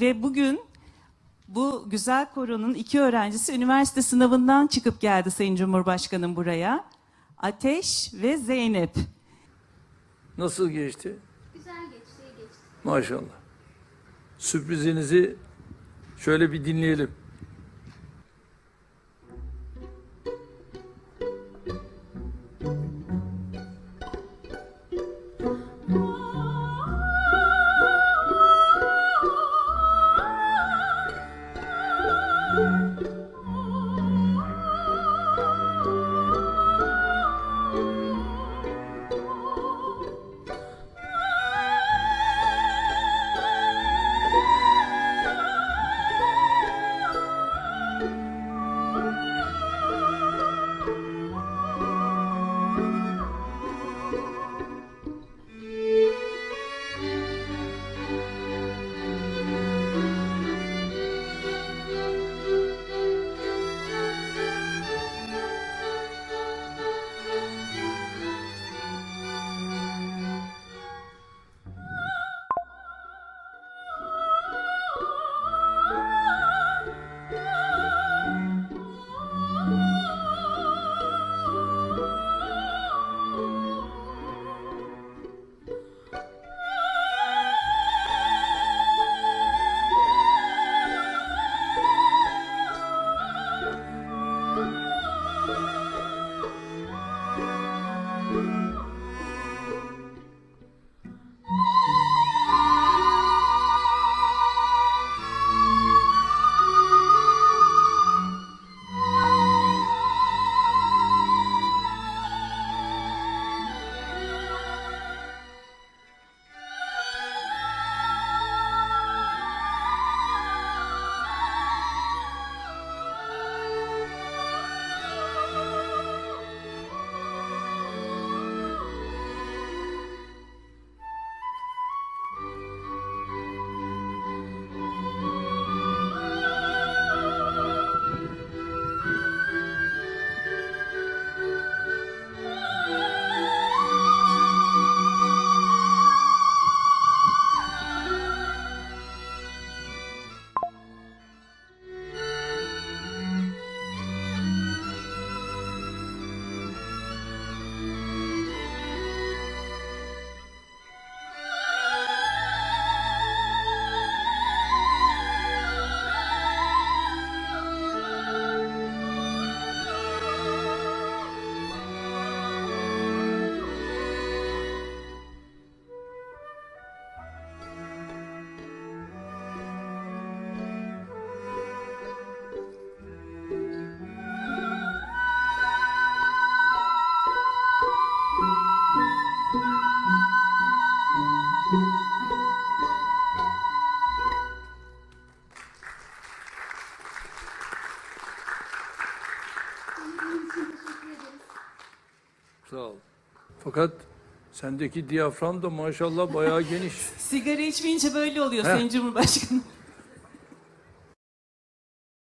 Ve bugün bu güzel koronun 2 öğrencisi üniversite sınavından çıkıp geldi Sayın Cumhurbaşkanım buraya. Ateş ve Zeynep. Nasıl geçti? Güzel geçti, iyi geçti. Maşallah. Sürprizinizi şöyle bir dinleyelim. Dinlediğiniz için teşekkür ederiz. Sağ ol. Fakat sendeki diyafram da maşallah bayağı geniş. Sigara içmeyince böyle oluyor Heh. Sayın Cumhurbaşkanım.